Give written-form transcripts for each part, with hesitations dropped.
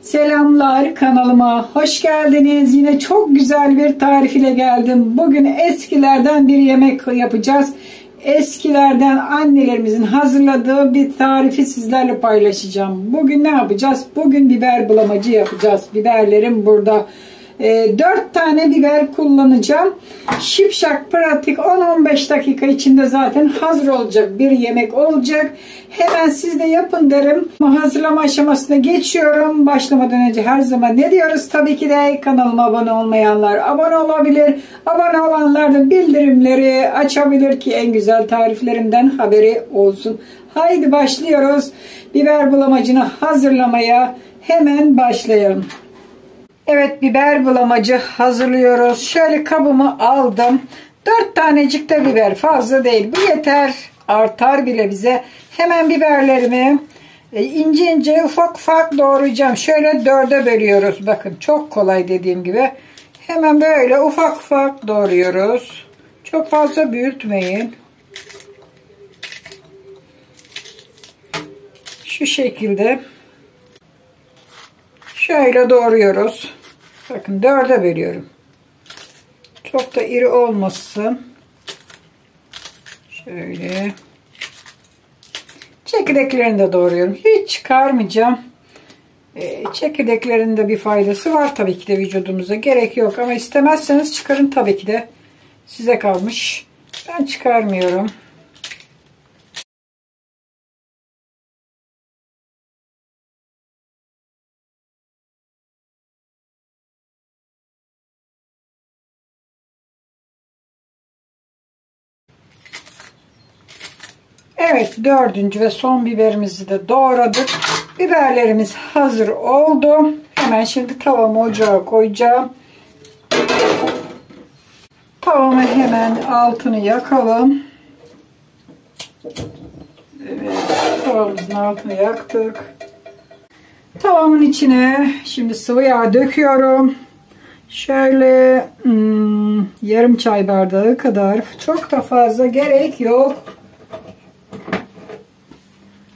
Selamlar, kanalıma hoş geldiniz. Yine çok güzel bir tarif ile geldim. Bugün eskilerden bir yemek yapacağız. Eskilerden annelerimizin hazırladığı bir tarifi sizlerle paylaşacağım. Bugün ne yapacağız? Bugün biber bulamacı yapacağız. Biberlerim burada. 4 tane biber kullanacağım. Şipşak, pratik, 10-15 dakika içinde zaten hazır olacak bir yemek olacak. Hemen siz de yapın derim. Hazırlama aşamasına geçiyorum. Başlamadan önce her zaman ne diyoruz? Tabii ki de kanalıma abone olmayanlar abone olabilir. Abone olanlar da bildirimleri açabilir ki en güzel tariflerimden haberi olsun. Haydi başlıyoruz. Biber bulamacını hazırlamaya hemen başlayalım. Evet, biber bulamacı hazırlıyoruz. Şöyle kabımı aldım. 4 tanecik de biber, fazla değil. Bu yeter. Artar bile bize. Hemen biberlerimi ince ince ufak ufak doğrayacağım. Şöyle 4'e bölüyoruz. Bakın çok kolay dediğim gibi. Hemen böyle ufak ufak doğruyoruz. Çok fazla büyütmeyin. Şu şekilde. Şöyle doğruyoruz. Bakın 4'e bölüyorum. Çok da iri olmasın. Şöyle. Çekirdeklerini de doğruyorum. Hiç çıkarmayacağım. Çekirdeklerin de bir faydası var tabii ki de vücudumuza. Gerek yok ama istemezseniz çıkarın tabii ki de. Size kalmış. Ben çıkarmıyorum. Evet, 4. ve son biberimizi de doğradık. Biberlerimiz hazır oldu. Hemen şimdi tavamı ocağa koyacağım. Tavamı hemen altını yakalım. Evet, tavamızın altını yaktık. Tavamın içine şimdi sıvı yağ döküyorum. Şöyle yarım çay bardağı kadar, çok da fazla gerek yok.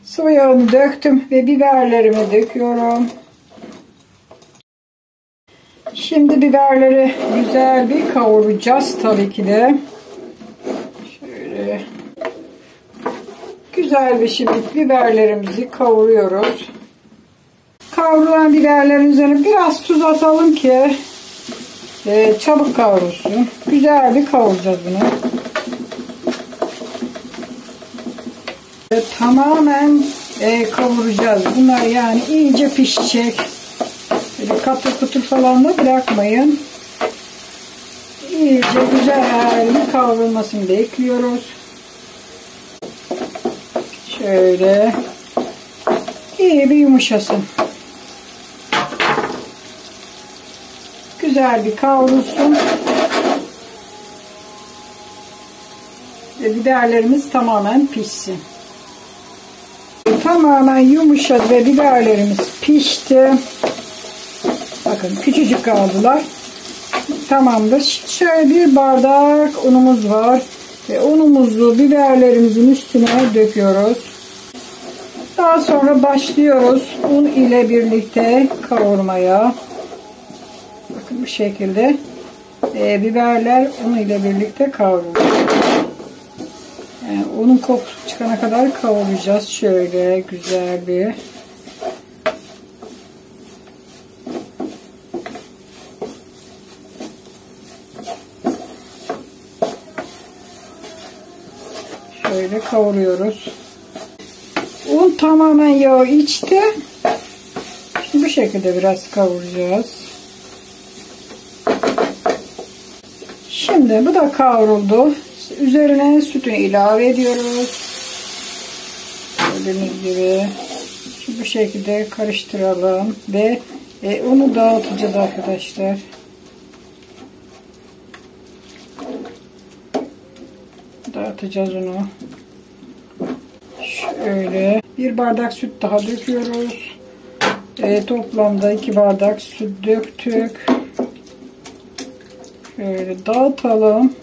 Sıvı yağını döktüm ve biberlerimi döküyorum. Şimdi biberleri güzel bir kavuracağız tabii ki de. Şöyle güzel bir şimdi biberlerimizi kavuruyoruz. Kavrulan biberlerin üzerine biraz tuz atalım ki çabuk kavrulsun. Güzel bir kavuracağız bunu. Tamamen kavuracağız. Bunlar yani iyice pişecek. Böyle katır kutur falan da bırakmayın. İyice güzel halini kavrulmasını bekliyoruz. Şöyle iyi bir yumuşasın. Güzel bir kavrulsun. Ve biberlerimiz tamamen pişsin. Tamamen yumuşadı ve biberlerimiz pişti. Bakın küçücük kaldılar. Tamamdır. Şöyle bir bardak unumuz var. Ve unumuzu biberlerimizin üstüne döküyoruz. Daha sonra başlıyoruz un ile birlikte kavurmaya. Bakın bu şekilde biberler un ile birlikte kavruluyor. Yani unun kokusu çıkana kadar kavuracağız. Şöyle güzel bir. Şöyle kavuruyoruz. Un tamamen yağı içti. Şimdi bu şekilde biraz kavuracağız. Şimdi bu da kavruldu. Üzerine sütünü ilave ediyoruz. Gördüğünüz gibi. Şimdi bu şekilde karıştıralım ve unu dağıtacağız arkadaşlar. Dağıtacağız onu. Şöyle bir bardak süt daha döküyoruz. Toplamda 2 bardak süt döktük. Şöyle dağıtalım.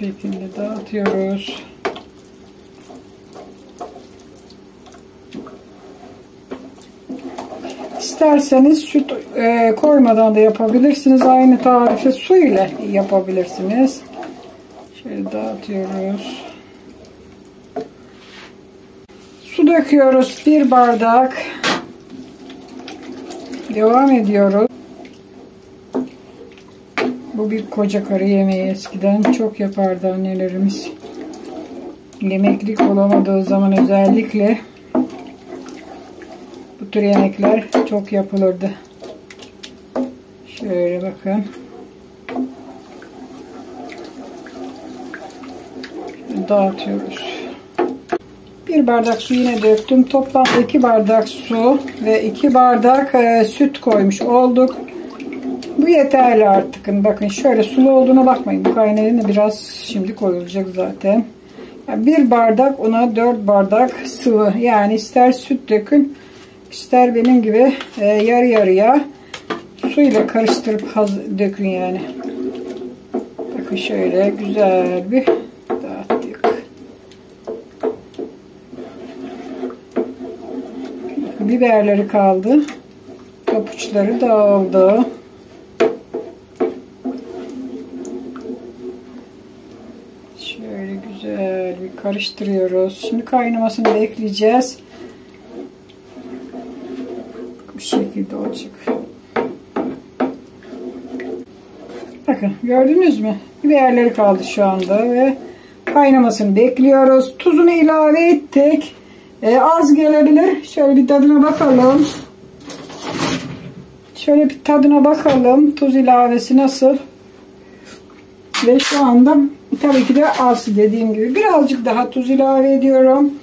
şekilde dağıtıyoruz. İsterseniz süt koymadan da yapabilirsiniz. Aynı tarifi su ile yapabilirsiniz. Şöyle dağıtıyoruz. Su döküyoruz. 1 bardak. Devam ediyoruz. Bu bir koca karı yemeği, eskiden çok yapardı annelerimiz. Yemeklik olamadığı zaman özellikle bu tür yemekler çok yapılırdı. Şöyle bakın. Dağıtıyoruz. 1 bardak su yine döktüm. Toplamda 2 bardak su ve 2 bardak süt koymuş olduk. Bu yeterli artık. Bakın şöyle sulu olduğuna bakmayın. Bu kaynayınca biraz şimdi koyulacak zaten. Yani 1 bardak una 4 bardak sıvı. Yani ister süt dökün, ister benim gibi yarı yarıya suyla karıştırıp dökün yani. Bakın şöyle güzel bir dağıttık. Bakın biberleri kaldı. Papuçları dağıldı. Şöyle güzel bir karıştırıyoruz. Şimdi kaynamasını bekleyeceğiz. Bu şekilde olacak. Bakın gördünüz mü? Biberleri kaldı şu anda ve kaynamasını bekliyoruz. Tuzunu ilave ettik. Az gelebilir. Şöyle bir tadına bakalım. Şöyle bir tadına bakalım. Tuz ilavesi nasıl? Ve şu anda tabii ki de az, dediğim gibi. Birazcık daha tuz ilave ediyorum.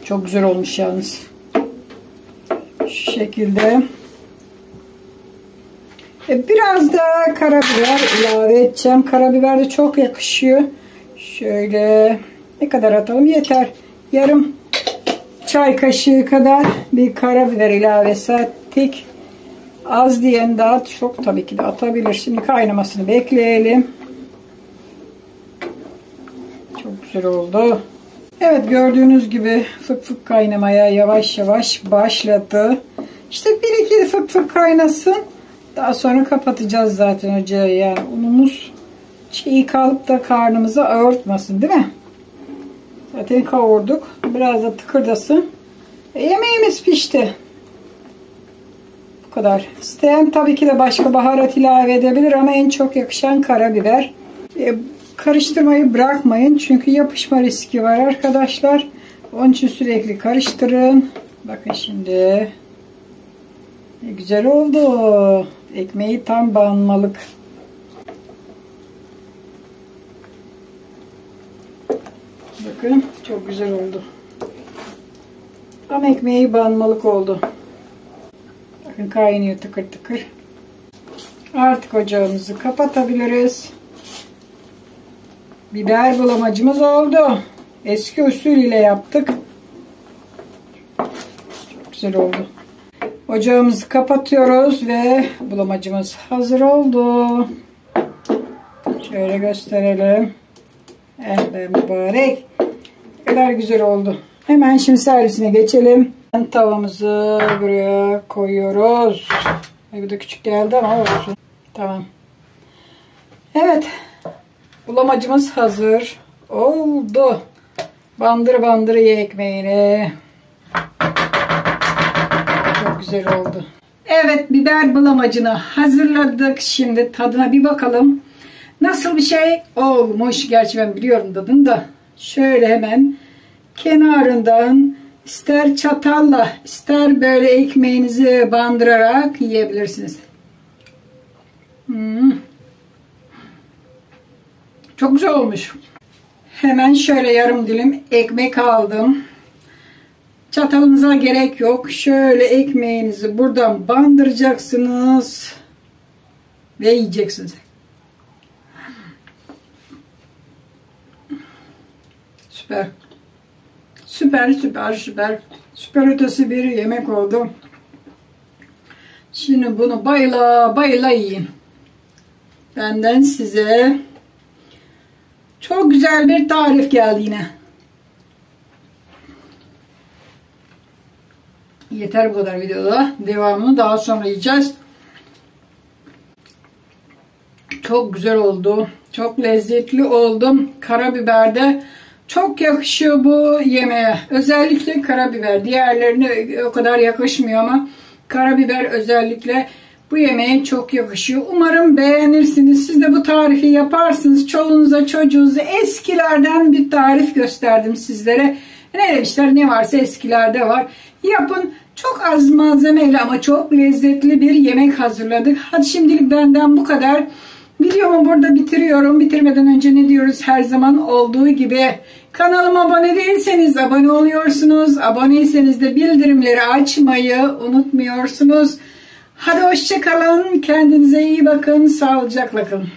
Çok güzel olmuş yalnız. Şu şekilde. Biraz da karabiber ilave edeceğim. Karabiber de çok yakışıyor. Şöyle ne kadar atalım? Yeter. Yarım çay kaşığı kadar bir karabiber ilavesi ettik. Az diyen daha çok tabii ki de atabilir. Şimdi kaynamasını bekleyelim. Çok güzel oldu. Evet, gördüğünüz gibi fık fık kaynamaya yavaş yavaş başladı. İşte 1-2 fık fık kaynasın. Daha sonra kapatacağız zaten ocağı. Yani unumuz çiğ kalıp da karnımızı ağırtmasın, değil mi? Zaten kavurduk. Biraz da tıkırdasın. Yemeğimiz pişti. Bu kadar. İsteyen tabii ki de başka baharat ilave edebilir ama en çok yakışan karabiber. Karıştırmayı bırakmayın. Çünkü yapışma riski var arkadaşlar. Onun için sürekli karıştırın. Bakın şimdi. Ne güzel oldu. Ekmeği tam banmalık. Bakın çok güzel oldu. Tam ekmeği banmalık oldu. Bakın kaynıyor tıkır tıkır. Artık ocağımızı kapatabiliriz. Biber bulamacımız oldu. Eski usul ile yaptık. Çok güzel oldu. Ocağımızı kapatıyoruz ve bulamacımız hazır oldu. Şöyle gösterelim. Be mübarek. Ne kadar güzel oldu. Hemen şimdi servisine geçelim. Tavamızı buraya koyuyoruz. Bu da küçük geldi ama olsun. Tamam. Evet. Bulamacımız hazır oldu. Bandır bandır ye ekmeğini. Çok güzel oldu. Evet, biber bulamacını hazırladık. Şimdi tadına bir bakalım. Nasıl bir şey olmuş? Gerçi ben biliyorum tadını da. Şöyle hemen kenarından ister çatalla ister böyle ekmeğinizi bandırarak yiyebilirsiniz. Çok güzel olmuş. Hemen şöyle yarım dilim ekmek aldım. Çatalınıza gerek yok. Şöyle ekmeğinizi buradan bandıracaksınız ve yiyeceksiniz. Süper. Süper, süper, süper. Süper ötesi bir yemek oldu. Şimdi bunu bayıla bayıla yiyin. Benden size Çok güzel bir tarif geldi yine. Yeter bu kadar videoda. Devamını daha sonra yiyeceğiz. Çok güzel oldu. Çok lezzetli oldu. Karabiber de çok yakışıyor bu yemeğe. Özellikle karabiber. Diğerlerine o kadar yakışmıyor ama karabiber özellikle bu yemeğe çok yakışıyor. Umarım beğenirsiniz. Siz de bu tarifi yaparsınız. Çoluğunuza, çocuğunuza eskilerden bir tarif gösterdim sizlere. Ne demişler? Ne varsa eskilerde var. Yapın. Çok az malzemeyle ama çok lezzetli bir yemek hazırladık. Hadi şimdilik benden bu kadar. Videomu burada bitiriyorum. Bitirmeden önce ne diyoruz? Her zaman olduğu gibi kanalıma abone değilseniz abone oluyorsunuz. Aboneyseniz de bildirimleri açmayı unutmuyorsunuz. Hadi hoşça kalın. Kendinize iyi bakın. Sağlıcakla kalın.